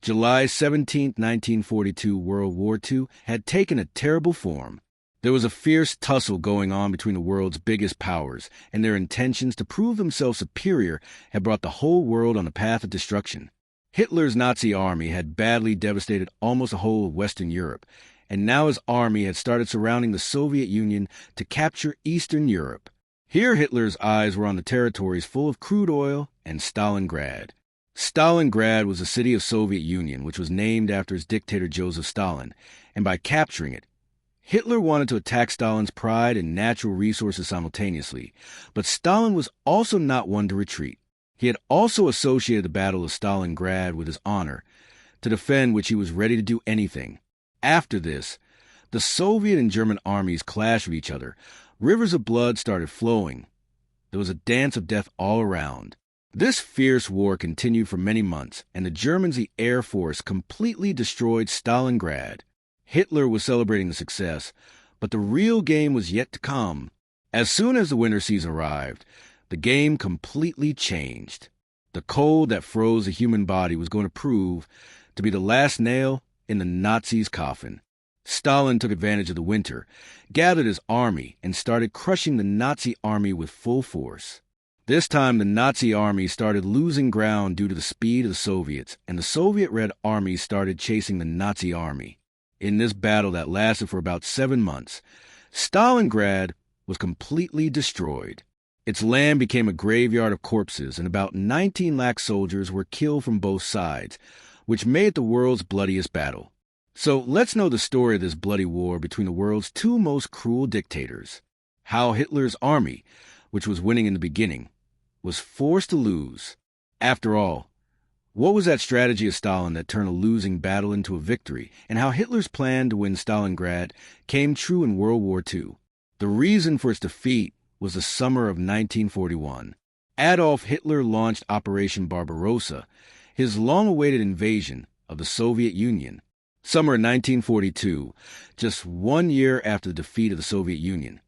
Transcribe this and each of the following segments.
July 17, 1942, World War II had taken a terrible form. There was a fierce tussle going on between the world's biggest powers, and their intentions to prove themselves superior had brought the whole world on the path of destruction. Hitler's Nazi army had badly devastated almost the whole of Western Europe, and now his army had started surrounding the Soviet Union to capture Eastern Europe. Here Hitler's eyes were on the territories full of crude oil and Stalingrad. Stalingrad was a city of Soviet Union, which was named after his dictator Joseph Stalin, and by capturing it, Hitler wanted to attack Stalin's pride and natural resources simultaneously, but Stalin was also not one to retreat. He had also associated the Battle of Stalingrad with his honor, to defend which he was ready to do anything. After this, the Soviet and German armies clashed with each other. Rivers of blood started flowing. There was a dance of death all around. This fierce war continued for many months, and the Germans, the Air Force, completely destroyed Stalingrad. Hitler was celebrating the success, but the real game was yet to come. As soon as the winter season arrived, the game completely changed. The cold that froze the human body was going to prove to be the last nail in the Nazis' coffin. Stalin took advantage of the winter, gathered his army, and started crushing the Nazi army with full force. This time, the Nazi army started losing ground due to the speed of the Soviets, and the Soviet Red Army started chasing the Nazi army. In this battle that lasted for about 7 months, Stalingrad was completely destroyed. Its land became a graveyard of corpses, and about 19 lakh soldiers were killed from both sides, which made it the world's bloodiest battle. So let's know the story of this bloody war between the world's two most cruel dictators. How Hitler's army, which was winning in the beginning, was forced to lose. After all, what was that strategy of Stalin that turned a losing battle into a victory, and how Hitler's plan to win Stalingrad came true in World War II? The reason for its defeat was the summer of 1941. Adolf Hitler launched Operation Barbarossa, his long-awaited invasion of the Soviet Union. Summer 1942, just 1 year after the defeat of the Soviet Union.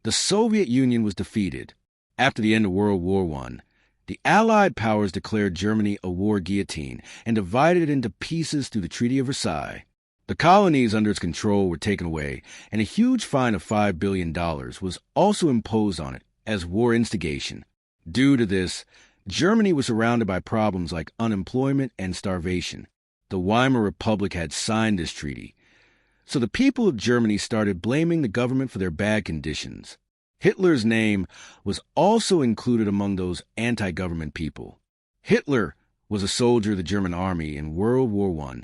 The Soviet Union was defeated. After the end of World War I, the Allied powers declared Germany a war guillotine and divided it into pieces through the Treaty of Versailles. The colonies under its control were taken away, and a huge fine of $5 billion was also imposed on it as war instigation. Due to this, Germany was surrounded by problems like unemployment and starvation. The Weimar Republic had signed this treaty, so the people of Germany started blaming the government for their bad conditions. Hitler's name was also included among those anti-government people. Hitler was a soldier of the German army in World War I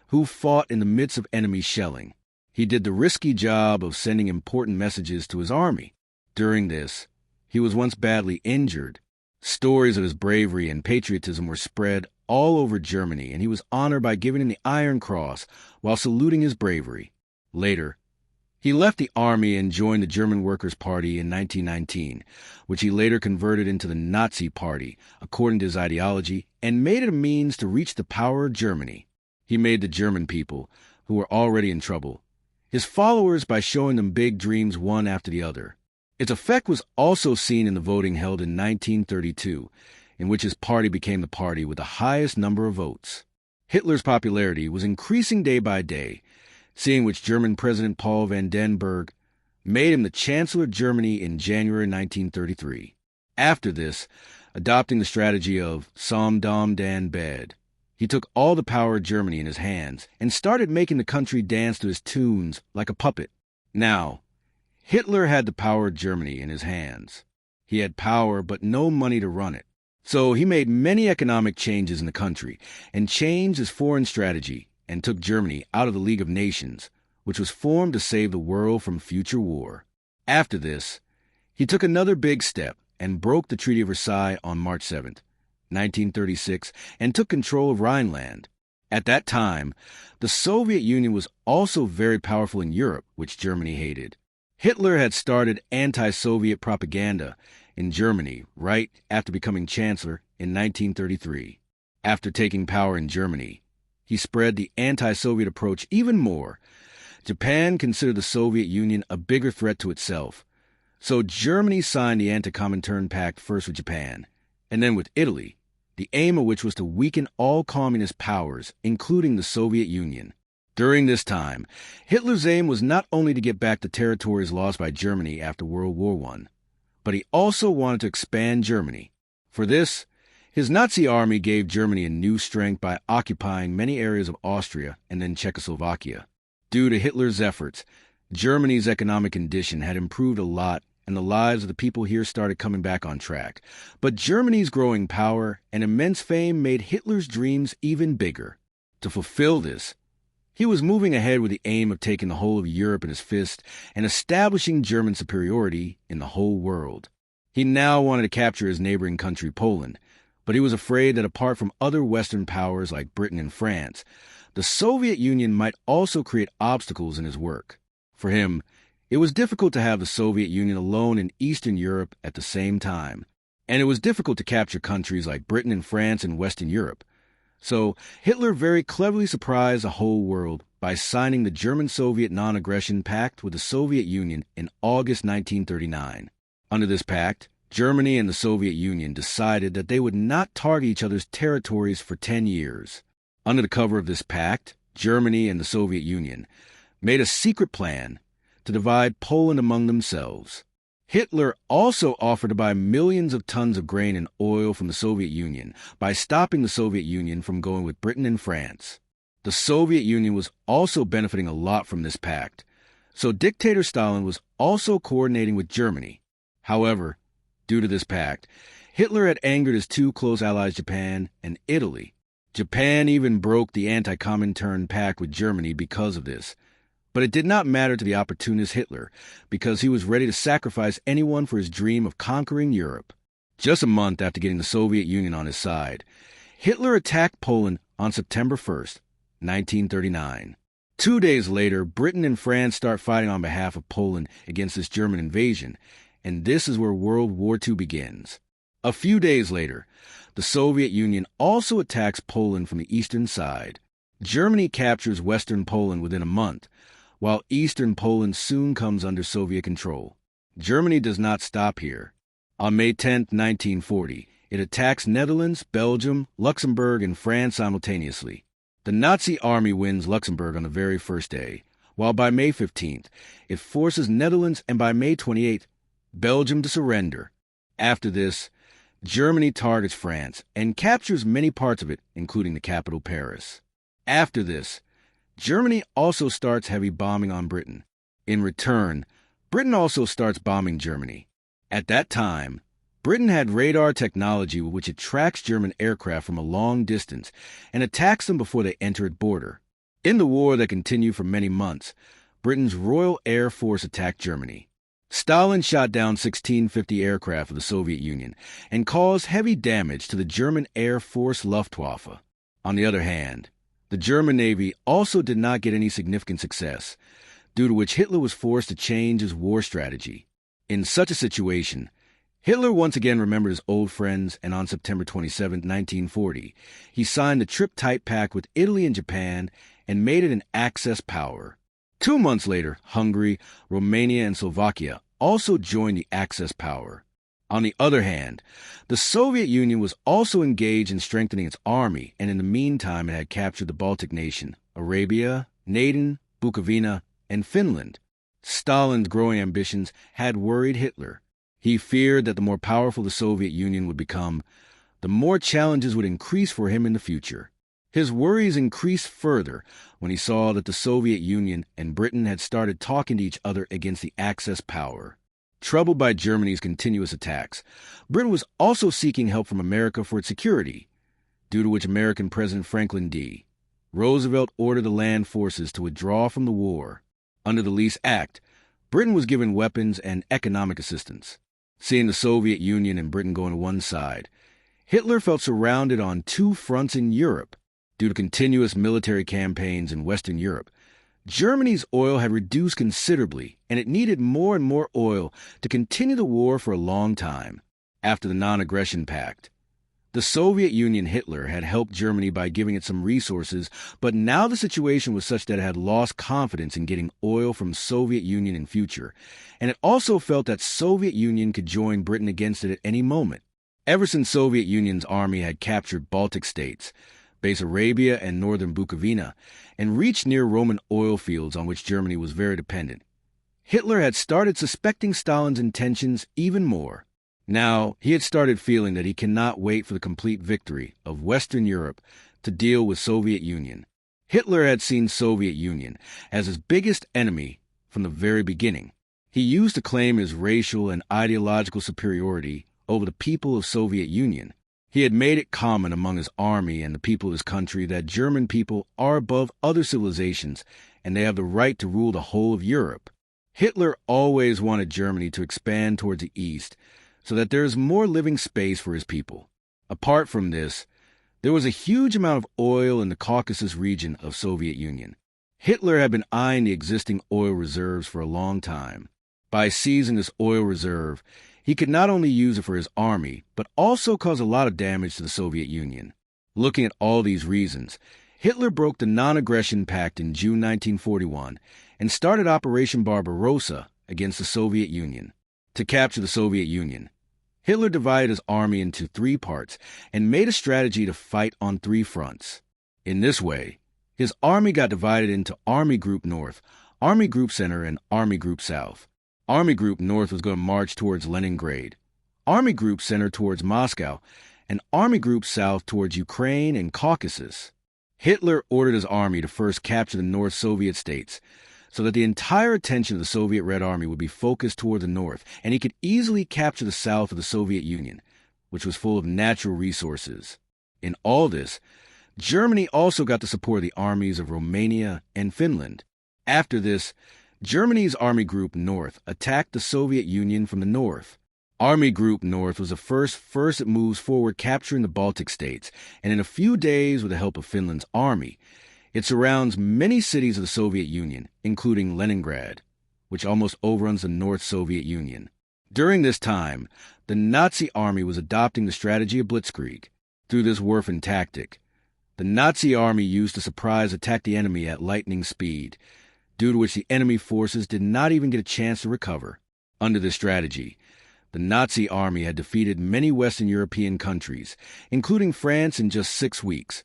who fought in the midst of enemy shelling. He did the risky job of sending important messages to his army. During this, he was once badly injured. Stories of his bravery and patriotism were spread all over Germany, and he was honored by giving him the Iron Cross while saluting his bravery. Later, he left the army and joined the German Workers' Party in 1919, which he later converted into the Nazi Party, according to his ideology, and made it a means to reach the power of Germany. He made the German people, who were already in trouble, his followers by showing them big dreams one after the other. Its effect was also seen in the voting held in 1932, in which his party became the party with the highest number of votes. Hitler's popularity was increasing day by day, seeing which German President Paul von Hindenburg made him the Chancellor of Germany in January 1933. After this, adopting the strategy of Som Dom Dan Bed, he took all the power of Germany in his hands and started making the country dance to his tunes like a puppet. Now, Hitler had the power of Germany in his hands. He had power but no money to run it. So he made many economic changes in the country and changed his foreign strategy and took Germany out of the League of Nations, which was formed to save the world from future war. After this, he took another big step and broke the Treaty of Versailles on March 7th, 1936, and took control of Rhineland. At that time, the Soviet Union was also very powerful in Europe, which Germany hated. Hitler had started anti-Soviet propaganda in Germany right after becoming Chancellor in 1933. After taking power in Germany, he spread the anti-Soviet approach even more. Japan considered the Soviet Union a bigger threat to itself, so Germany signed the Anti-Comintern Pact first with Japan, and then with Italy, the aim of which was to weaken all communist powers, including the Soviet Union. During this time, Hitler's aim was not only to get back the territories lost by Germany after World War I, but he also wanted to expand Germany. For this, his Nazi army gave Germany a new strength by occupying many areas of Austria and then Czechoslovakia. Due to Hitler's efforts, Germany's economic condition had improved a lot and the lives of the people here started coming back on track. But Germany's growing power and immense fame made Hitler's dreams even bigger. To fulfill this, he was moving ahead with the aim of taking the whole of Europe in his fist and establishing German superiority in the whole world. He now wanted to capture his neighboring country, Poland, but he was afraid that apart from other Western powers like Britain and France, the Soviet Union might also create obstacles in his work. For him, it was difficult to have the Soviet Union alone in Eastern Europe at the same time, and it was difficult to capture countries like Britain and France in Western Europe. So Hitler very cleverly surprised the whole world by signing the German-Soviet Non-Aggression Pact with the Soviet Union in August 1939. Under this pact, Germany and the Soviet Union decided that they would not target each other's territories for 10 years. Under the cover of this pact, Germany and the Soviet Union made a secret plan to divide Poland among themselves. Hitler also offered to buy millions of tons of grain and oil from the Soviet Union by stopping the Soviet Union from going with Britain and France. The Soviet Union was also benefiting a lot from this pact, so dictator Stalin was also coordinating with Germany. However, due to this pact, Hitler had angered his two close allies Japan and Italy. Japan even broke the anti-Comintern pact with Germany because of this. But it did not matter to the opportunist Hitler, because he was ready to sacrifice anyone for his dream of conquering Europe. Just a month after getting the Soviet Union on his side, Hitler attacked Poland on September 1st, 1939. 2 days later, Britain and France start fighting on behalf of Poland against this German invasion, and this is where World War II begins. A few days later, the Soviet Union also attacks Poland from the eastern side. Germany captures western Poland within a month, while eastern Poland soon comes under Soviet control. Germany does not stop here. On May 10, 1940, it attacks Netherlands, Belgium, Luxembourg, and France simultaneously. The Nazi army wins Luxembourg on the very first day, while by May 15th, it forces Netherlands and by May 28th, Belgium to surrender. After this, Germany targets France and captures many parts of it, including the capital Paris. After this, Germany also starts heavy bombing on Britain. In return, Britain also starts bombing Germany. At that time, Britain had radar technology with which it tracks German aircraft from a long distance and attacks them before they enter its border. In the war that continued for many months, Britain's Royal Air Force attacked Germany. Stalin shot down 1650 aircraft of the Soviet Union and caused heavy damage to the German Air Force Luftwaffe. On the other hand, the German Navy also did not get any significant success, due to which Hitler was forced to change his war strategy. In such a situation, Hitler once again remembered his old friends, and on September 27, 1940, he signed the Tripartite Pact with Italy and Japan and made it an Axis power. 2 months later, Hungary, Romania, and Slovakia also joined the Axis power. On the other hand, the Soviet Union was also engaged in strengthening its army, and in the meantime it had captured the Baltic nation, Arabia, Naden, Bukovina, and Finland. Stalin's growing ambitions had worried Hitler. He feared that the more powerful the Soviet Union would become, the more challenges would increase for him in the future. His worries increased further when he saw that the Soviet Union and Britain had started talking to each other against the Axis power. Troubled by Germany's continuous attacks, Britain was also seeking help from America for its security, due to which American President Franklin D. Roosevelt ordered the land forces to withdraw from the war. Under the Lease Act, Britain was given weapons and economic assistance. Seeing the Soviet Union and Britain going to one side, Hitler felt surrounded on two fronts in Europe. Due to continuous military campaigns in Western Europe, Germany's oil had reduced considerably, and it needed more and more oil to continue the war for a long time. After the Non-Aggression Pact, the Soviet Union Hitler had helped Germany by giving it some resources, but now the situation was such that it had lost confidence in getting oil from Soviet Union in future, and it also felt that Soviet Union could join Britain against it at any moment. Ever since Soviet Union's army had captured Baltic states, Bessarabia and northern Bukovina, and reached near Roman oil fields on which Germany was very dependent, Hitler had started suspecting Stalin's intentions even more. Now, he had started feeling that he cannot wait for the complete victory of Western Europe to deal with Soviet Union. Hitler had seen Soviet Union as his biggest enemy from the very beginning. He used to claim his racial and ideological superiority over the people of Soviet Union. He had made it common among his army and the people of his country that German people are above other civilizations and they have the right to rule the whole of Europe. Hitler always wanted Germany to expand towards the east so that there is more living space for his people. Apart from this, there was a huge amount of oil in the Caucasus region of Soviet Union. Hitler had been eyeing the existing oil reserves for a long time. By seizing this oil reserve, he could not only use it for his army, but also cause a lot of damage to the Soviet Union. Looking at all these reasons, Hitler broke the Non-Aggression Pact in June 1941 and started Operation Barbarossa against the Soviet Union. To capture the Soviet Union, Hitler divided his army into 3 parts and made a strategy to fight on 3 fronts. In this way, his army got divided into Army Group North, Army Group Center, and Army Group South. Army Group North was going to march towards Leningrad, Army Group Center towards Moscow, and Army Group South towards Ukraine and Caucasus. Hitler ordered his army to first capture the North Soviet states, so that the entire attention of the Soviet Red Army would be focused toward the north, and he could easily capture the south of the Soviet Union, which was full of natural resources. In all this, Germany also got the support of the armies of Romania and Finland. After this, Germany's Army Group North attacked the Soviet Union from the north. Army Group North was the first it moves forward capturing the Baltic states, and in a few days, with the help of Finland's army, it surrounds many cities of the Soviet Union, including Leningrad, which almost overruns the North Soviet Union. During this time, the Nazi army was adopting the strategy of blitzkrieg. Through this warfare tactic, the Nazi army used to surprise attack the enemy at lightning speed, due to which the enemy forces did not even get a chance to recover. Under this strategy, the Nazi army had defeated many Western European countries, including France, in just 6 weeks,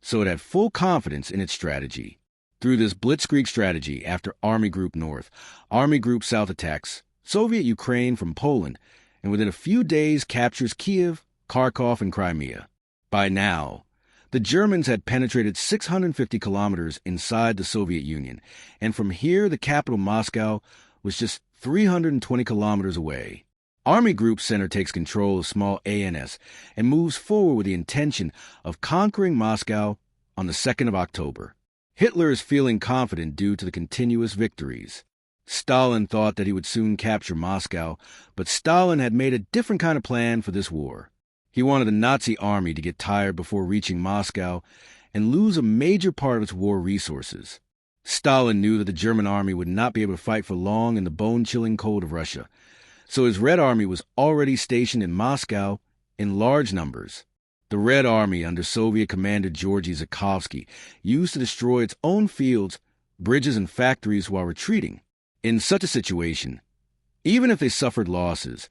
so it had full confidence in its strategy. Through this blitzkrieg strategy, after Army Group North, Army Group South attacks Soviet Ukraine from Poland, and within a few days captures Kiev, Kharkov, and Crimea. By now, the Germans had penetrated 650 kilometers inside the Soviet Union, and from here the capital Moscow was just 320 kilometers away. Army Group Center takes control of small ANS and moves forward with the intention of conquering Moscow on the 2nd of October. Hitler is feeling confident due to the continuous victories. Stalin thought that he would soon capture Moscow, but Stalin had made a different kind of plan for this war. He wanted the Nazi army to get tired before reaching Moscow and lose a major part of its war resources. Stalin knew that the German army would not be able to fight for long in the bone-chilling cold of Russia, so his Red Army was already stationed in Moscow in large numbers. The Red Army under Soviet commander Georgy Zhukovsky used to destroy its own fields, bridges, and factories while retreating. In such a situation, even if they suffered losses,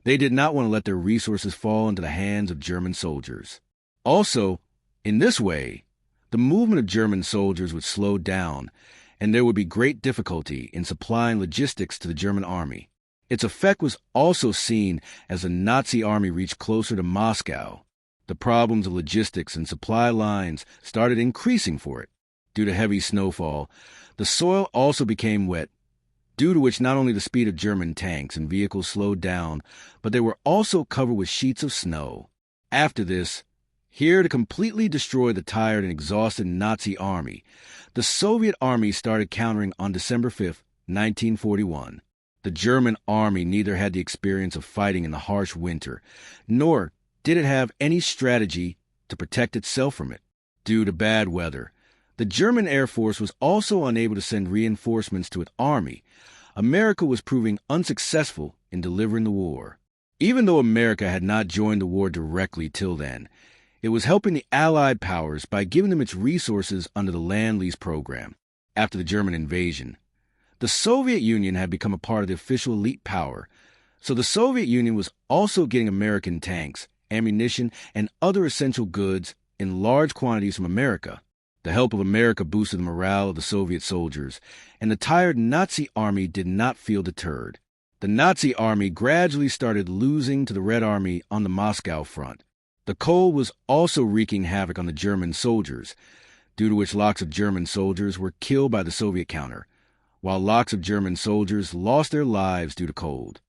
they did not want to let their resources fall into the hands of German soldiers. Also, in this way, the movement of German soldiers would slow down, and there would be great difficulty in supplying logistics to the German army. Its effect was also seen as the Nazi army reached closer to Moscow. The problems of logistics and supply lines started increasing for it. Due to heavy snowfall, the soil also became wet, due to which not only the speed of German tanks and vehicles slowed down, but they were also covered with sheets of snow. After this, here to completely destroy the tired and exhausted Nazi army, the Soviet army started countering on December 5, 1941. The German army neither had the experience of fighting in the harsh winter, nor did it have any strategy to protect itself from it. Due to bad weather, the German Air Force was also unable to send reinforcements to its army. America was proving unsuccessful in delivering the war. Even though America had not joined the war directly till then, it was helping the Allied powers by giving them its resources under the Land-Lease program. After the German invasion, the Soviet Union had become a part of the official elite power, so the Soviet Union was also getting American tanks ammunition, and other essential goods in large quantities from America. The help of America boosted the morale of the Soviet soldiers, and the tired Nazi army did not feel deterred. The Nazi army gradually started losing to the Red Army on the Moscow front. The cold was also wreaking havoc on the German soldiers, due to which lots of German soldiers were killed by the Soviet counter, while lots of German soldiers lost their lives due to cold.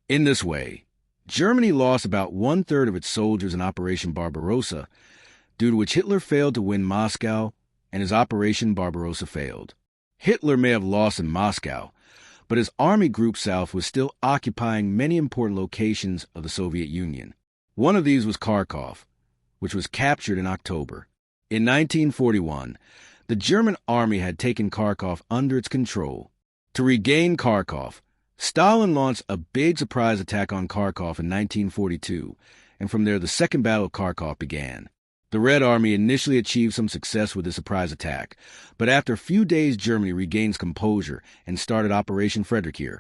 In this way, Germany lost about one-third of its soldiers in Operation Barbarossa, due to which Hitler failed to win Moscow, and his Operation Barbarossa failed. Hitler may have lost in Moscow, but his Army Group South was still occupying many important locations of the Soviet Union. One of these was Kharkov, which was captured in October. In 1941, the German army had taken Kharkov under its control. To regain Kharkov, Stalin launched a big surprise attack on Kharkov in 1942, and from there the Second Battle of Kharkov began. The Red Army initially achieved some success with the surprise attack, but after a few days Germany regained composure and started Operation Friedrichsruhe,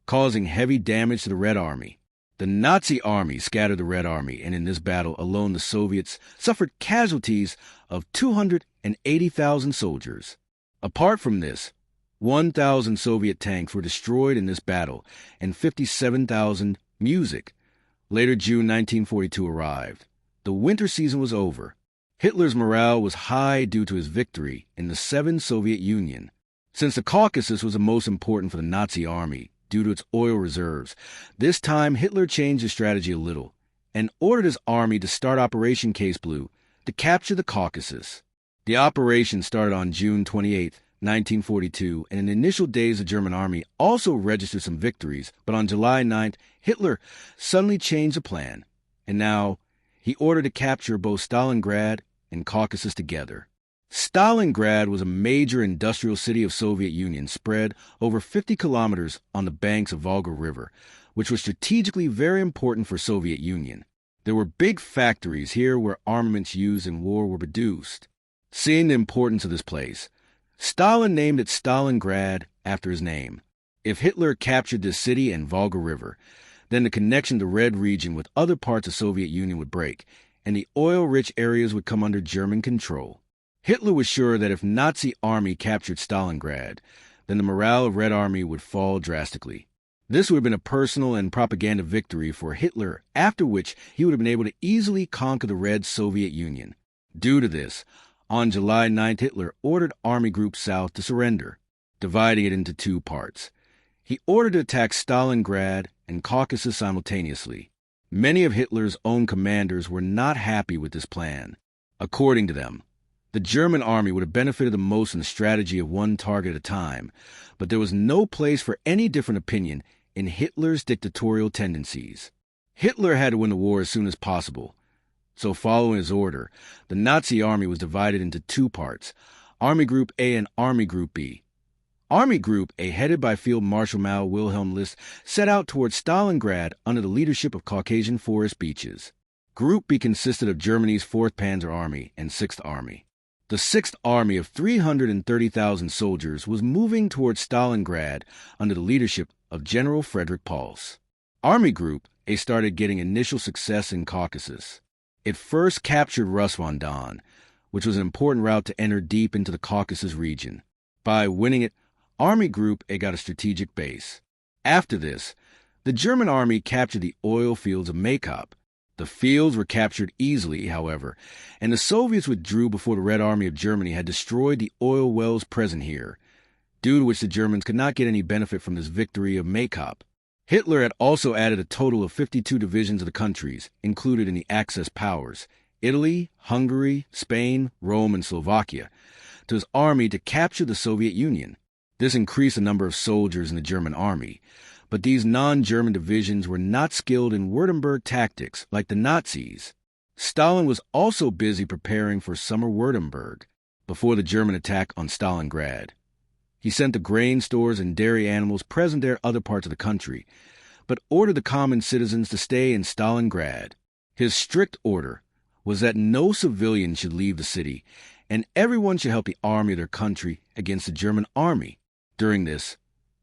causing heavy damage to the Red Army. The Nazi army scattered the Red Army, and in this battle alone the Soviets suffered casualties of 280,000 soldiers. Apart from this, 1,000 Soviet tanks were destroyed in this battle, and 57,000 Music. Later June 1942 arrived. The winter season was over. Hitler's morale was high due to his victory in the Seventh Soviet Union. Since the Caucasus was the most important for the Nazi army due to its oil reserves, this time Hitler changed his strategy a little and ordered his army to start Operation Case Blue to capture the Caucasus. The operation started on June 28, 1942, and in the initial days the German army also registered some victories, but on July 9th, Hitler suddenly changed the plan, and now he ordered to capture both Stalingrad and Caucasus together. Stalingrad was a major industrial city of Soviet Union spread over 50 kilometers on the banks of Volga River, which was strategically very important for Soviet Union. There were big factories here where armaments used in war were produced. Seeing the importance of this place, Stalin named it Stalingrad after his name. If Hitler captured this city and Volga River, then the connection to the Red region with other parts of the Soviet Union would break, and the oil-rich areas would come under German control. Hitler was sure that if Nazi army captured Stalingrad, then the morale of Red Army would fall drastically. This would have been a personal and propaganda victory for Hitler, after which he would have been able to easily conquer the Red Soviet Union. Due to this, on July 9th, Hitler ordered Army Group South to surrender, dividing it into two parts. He ordered to attack Stalingrad and Caucasus simultaneously. Many of Hitler's own commanders were not happy with this plan. According to them, the German army would have benefited the most from the strategy of one target at a time, but there was no place for any different opinion in Hitler's dictatorial tendencies. Hitler had to win the war as soon as possible, so following his order, the Nazi army was divided into two parts, Army Group A and Army Group B. Army Group A, headed by Field Marshal Mal Wilhelm List, set out towards Stalingrad under the leadership of Caucasian Forest Beaches. Group B consisted of Germany's 4th Panzer Army and 6th Army. The 6th Army of 330,000 soldiers was moving towards Stalingrad under the leadership of General Frederick Pauls. Army Group A started getting initial success in Caucasus. It first captured Rus-on-Don, which was an important route to enter deep into the Caucasus region. By winning it, Army Group A got a strategic base. After this, the German army captured the oil fields of Maykop. The fields were captured easily, however, and the Soviets withdrew before the Red Army of Germany had destroyed the oil wells present here, due to which the Germans could not get any benefit from this victory of Maykop. Hitler had also added a total of 52 divisions of the countries included in the Axis powers, Italy, Hungary, Spain, Rome, and Slovakia, to his army to capture the Soviet Union. This increased the number of soldiers in the German army, but these non-German divisions were not skilled in Württemberg tactics like the Nazis. Stalin was also busy preparing for Summer Württemberg before the German attack on Stalingrad. He sent the grain stores and dairy animals present there other parts of the country, but ordered the common citizens to stay in Stalingrad. His strict order was that no civilian should leave the city, and everyone should help the army of their country against the German army. During this,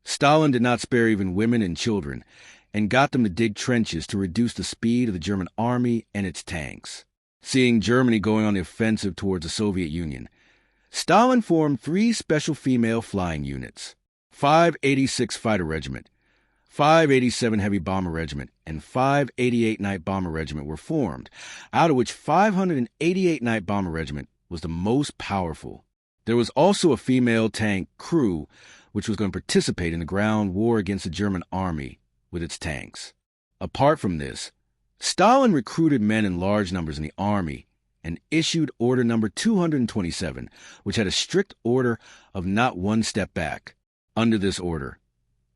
Stalin did not spare even women and children, and got them to dig trenches to reduce the speed of the German army and its tanks. Seeing Germany going on the offensive towards the Soviet Union, Stalin formed 3 special female flying units: 586 Fighter Regiment, 587 Heavy Bomber Regiment, and 588 Night Bomber Regiment were formed, out of which 588 Night Bomber Regiment was the most powerful. There was also a female tank crew which was going to participate in the ground war against the German army with its tanks. Apart from this, Stalin recruited men in large numbers in the army and issued Order Number 227, which had a strict order of not one step back. Under this order,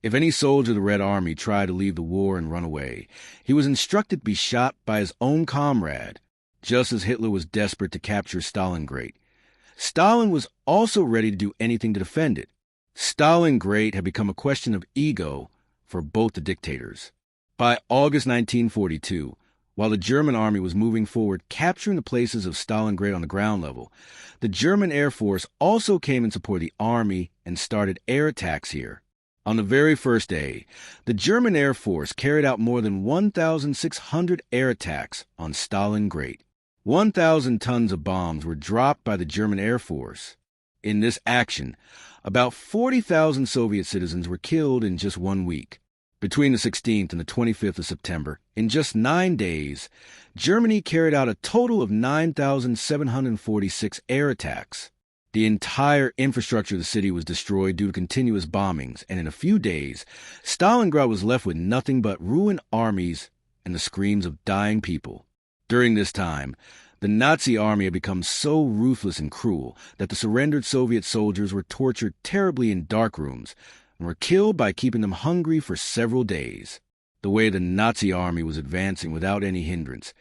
if any soldier of the Red Army tried to leave the war and run away, he was instructed to be shot by his own comrade, just as Hitler was desperate to capture Stalingrad. Stalin was also ready to do anything to defend it. Stalingrad had become a question of ego for both the dictators. By August 1942, while the German army was moving forward, capturing the places of Stalingrad on the ground level, the German Air Force also came in support of the army and started air attacks here. On the very first day, the German Air Force carried out more than 1,600 air attacks on Stalingrad. 1,000 tons of bombs were dropped by the German Air Force. In this action, about 40,000 Soviet citizens were killed in just 1 week. Between the 16th and the 25th of September, in just 9 days, Germany carried out a total of 9,746 air attacks. The entire infrastructure of the city was destroyed due to continuous bombings, and in a few days, Stalingrad was left with nothing but ruined armies and the screams of dying people. During this time, the Nazi army had become so ruthless and cruel that the surrendered Soviet soldiers were tortured terribly in dark rooms and were killed by keeping them hungry for several days. The way the Nazi army was advancing without any hindrance,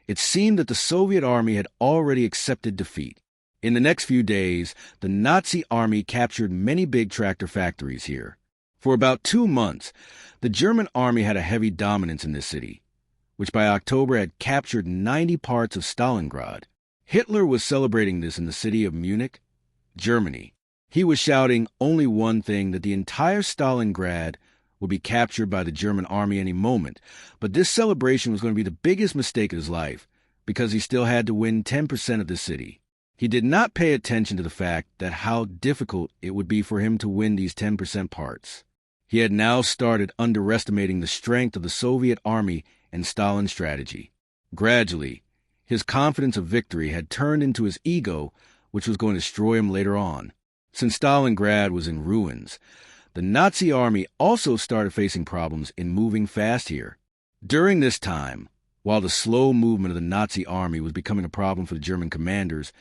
it seemed that the Soviet army had already accepted defeat. In the next few days, the Nazi army captured many big tractor factories here. For about 2 months, the German army had a heavy dominance in this city, which by October had captured 90 parts of Stalingrad. Hitler was celebrating this in the city of Munich, Germany. He was shouting only one thing, that the entire Stalingrad would be captured by the German army any moment, but this celebration was going to be the biggest mistake of his life, because he still had to win 10% of the city. He did not pay attention to the fact that how difficult it would be for him to win these 10% parts. He had now started underestimating the strength of the Soviet army and Stalin's strategy. Gradually, his confidence of victory had turned into his ego, which was going to destroy him later on. Since Stalingrad was in ruins, the Nazi army also started facing problems in moving fast here. During this time, while the slow movement of the Nazi army was becoming a problem for the German commanders,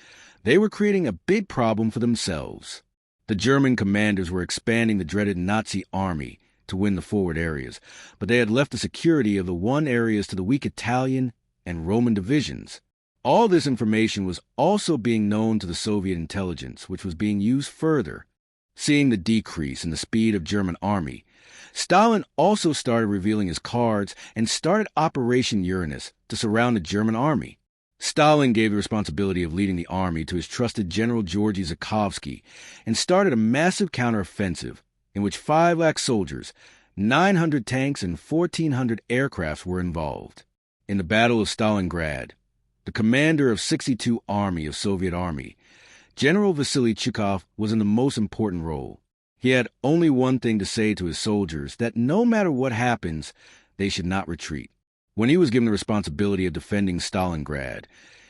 they were creating a big problem for themselves. The German commanders were expanding the dreaded Nazi army to win the forward areas, but they had left the security of the won areas to the weak Italian and Roman divisions. All this information was also being known to the Soviet intelligence, which was being used further. Seeing the decrease in the speed of German army, Stalin also started revealing his cards and started Operation Uranus to surround the German army. Stalin gave the responsibility of leading the army to his trusted General Georgy Zhukovsky and started a massive counteroffensive in which 5 lakh soldiers, 900 tanks, and 1,400 aircrafts were involved. In the Battle of Stalingrad, the commander of 62 Army of Soviet Army, General Vasily Chukov, was in the most important role. He had only one thing to say to his soldiers, that no matter what happens, they should not retreat. When he was given the responsibility of defending Stalingrad,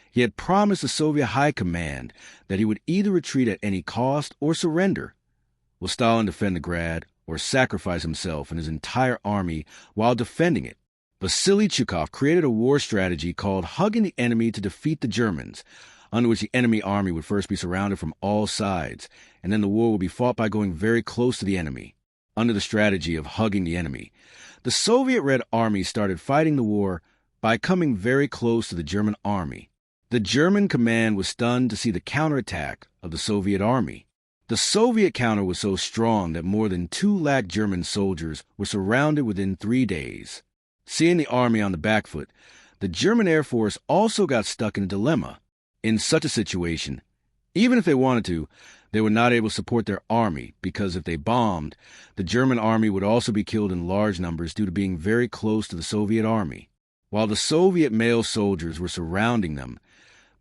he had promised the Soviet High Command that he would either retreat at any cost or surrender. Will Stalin defend the Grad or sacrifice himself and his entire army while defending it? Vasily Chukov created a war strategy called hugging the enemy to defeat the Germans, under which the enemy army would first be surrounded from all sides, and then the war would be fought by going very close to the enemy. Under the strategy of hugging the enemy, the Soviet Red Army started fighting the war by coming very close to the German army. The German command was stunned to see the counterattack of the Soviet army. The Soviet counter was so strong that more than 2 lakh German soldiers were surrounded within 3 days. Seeing the army on the back foot, the German Air Force also got stuck in a dilemma. In such a situation, even if they wanted to, They were not able to support their army because if they bombed, the German army would also be killed in large numbers due to being very close to the Soviet army. While the Soviet male soldiers were surrounding them,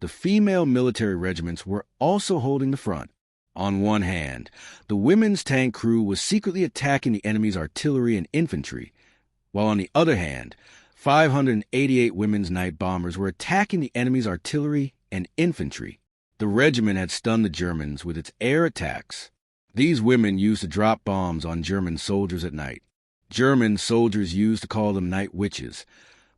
the female military regiments were also holding the front. On one hand, the women's tank crew was secretly attacking the enemy's artillery and infantry, while on the other hand, 588 women's night bombers were attacking the enemy's artillery and infantry. The regiment had stunned the Germans with its air attacks. These women used to drop bombs on German soldiers at night. German soldiers used to call them night witches,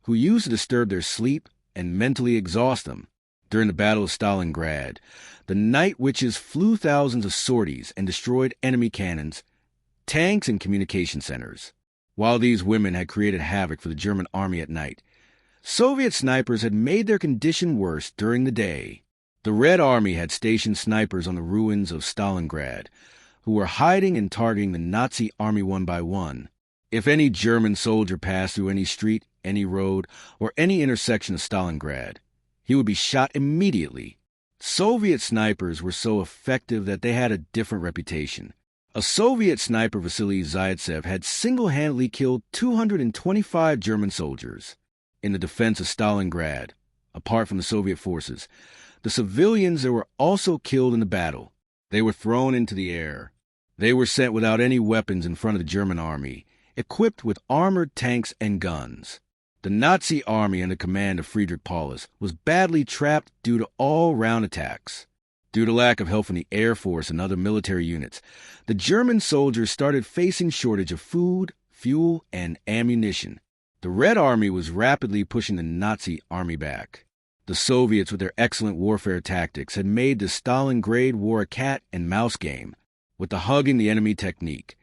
who used to disturb their sleep and mentally exhaust them. During the Battle of Stalingrad, the night witches flew thousands of sorties and destroyed enemy cannons, tanks, and communication centers. While these women had created havoc for the German army at night, Soviet snipers had made their condition worse during the day. The Red Army had stationed snipers on the ruins of Stalingrad, who were hiding and targeting the Nazi army one by one. If any German soldier passed through any street, any road, or any intersection of Stalingrad, he would be shot immediately. Soviet snipers were so effective that they had a different reputation. A Soviet sniper, Vasily Zaitsev, had single-handedly killed 225 German soldiers. In the defense of Stalingrad, apart from the Soviet forces, the civilians that were also killed in the battle. They were thrown into the air. They were sent without any weapons in front of the German army, equipped with armored tanks and guns. The Nazi army under command of Friedrich Paulus was badly trapped due to all-round attacks. Due to lack of help from the Air Force and other military units, the German soldiers started facing shortage of food, fuel, and ammunition. The Red Army was rapidly pushing the Nazi army back. The Soviets, with their excellent warfare tactics, had made the Stalingrad war a cat-and-mouse game, with the hugging the enemy technique.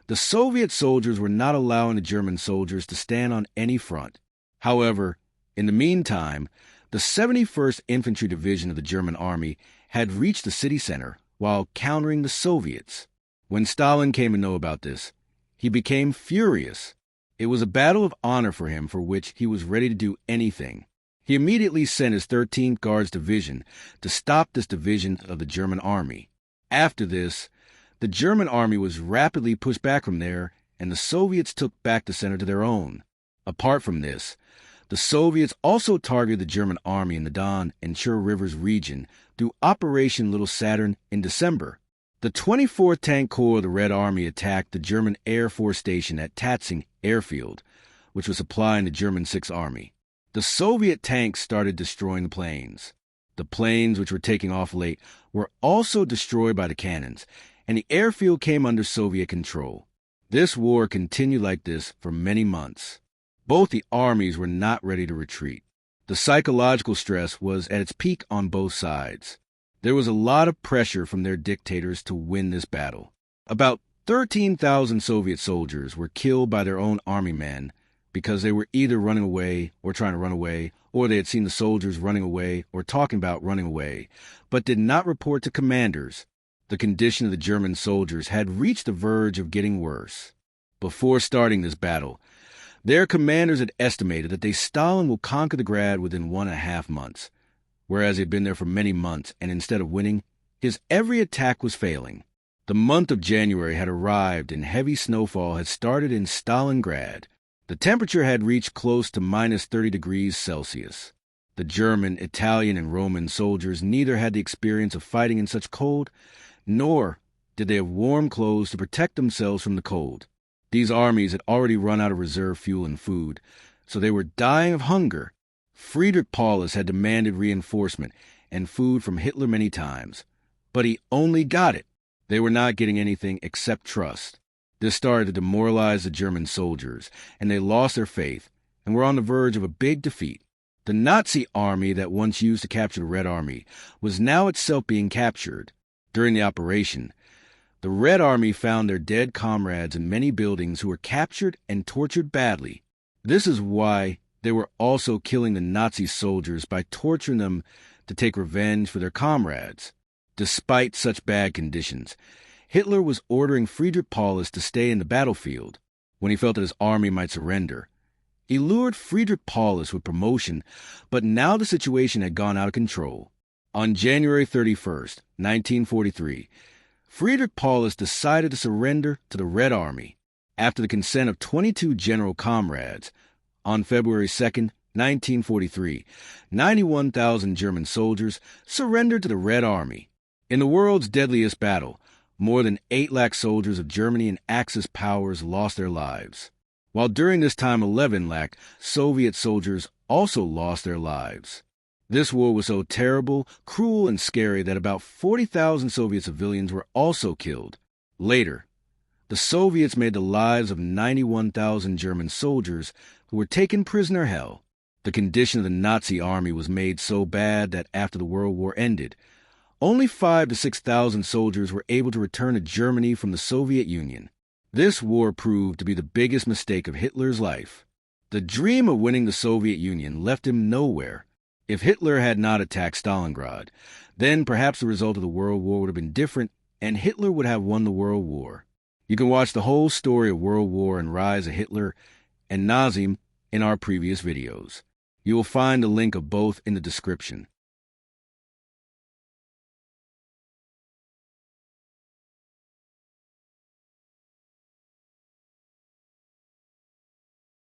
The Soviet soldiers were not allowing the German soldiers to stand on any front. However, in the meantime, the 71st Infantry Division of the German army had reached the city center while countering the Soviets. When Stalin came to know about this, he became furious. It was a battle of honor for him for which he was ready to do anything. He immediately sent his 13th Guards Division to stop this division of the German army. After this, the German army was rapidly pushed back from there, and the Soviets took back the center to their own. Apart from this, the Soviets also targeted the German army in the Don and Chur Rivers region through Operation Little Saturn in December. The 24th Tank Corps of the Red Army attacked the German Air Force station at Tatzing Airfield, which was supplying the German Sixth Army. The Soviet tanks started destroying the planes. The planes, which were taking off late, were also destroyed by the cannons, and the airfield came under Soviet control. This war continued like this for many months. Both the armies were not ready to retreat. The psychological stress was at its peak on both sides. There was a lot of pressure from their dictators to win this battle. About 13,000 Soviet soldiers were killed by their own army men because they were either running away or trying to run away, or they had seen the soldiers running away or talking about running away, but did not report to commanders. The condition of the German soldiers had reached the verge of getting worse. Before starting this battle, their commanders had estimated that Stalin will conquer the Grad within 1.5 months, whereas he had been there for many months, and instead of winning, his every attack was failing. The month of January had arrived, and heavy snowfall had started in Stalingrad. The temperature had reached close to -30 degrees Celsius. The German, Italian, and Roman soldiers neither had the experience of fighting in such cold, nor did they have warm clothes to protect themselves from the cold. These armies had already run out of reserve fuel and food, so they were dying of hunger. Friedrich Paulus had demanded reinforcement and food from Hitler many times, but he only got it. They were not getting anything except trust. This started to demoralize the German soldiers, and they lost their faith and were on the verge of a big defeat. The Nazi army that once used to capture the Red Army was now itself being captured. During the operation, the Red Army found their dead comrades in many buildings who were captured and tortured badly. This is why they were also killing the Nazi soldiers by torturing them to take revenge for their comrades. Despite such bad conditions, Hitler was ordering Friedrich Paulus to stay in the battlefield. When he felt that his army might surrender, he lured Friedrich Paulus with promotion, but now the situation had gone out of control. On January 31st, 1943, Friedrich Paulus decided to surrender to the Red Army after the consent of 22 general comrades. On February 2nd, 1943, 91,000 German soldiers surrendered to the Red Army. In the world's deadliest battle, more than 8 lakh soldiers of Germany and Axis powers lost their lives, while during this time 11 lakh Soviet soldiers also lost their lives. This war was so terrible, cruel, and scary that about 40,000 Soviet civilians were also killed. Later, the Soviets made the lives of 91,000 German soldiers who were taken prisoner hell. The condition of the Nazi army was made so bad that after the World War ended, only 5,000 to 6,000 soldiers were able to return to Germany from the Soviet Union. This war proved to be the biggest mistake of Hitler's life. The dream of winning the Soviet Union left him nowhere. If Hitler had not attacked Stalingrad, then perhaps the result of the World War would have been different, and Hitler would have won the World War. You can watch the whole story of World War and rise of Hitler and Nazism in our previous videos. You will find the link of both in the description.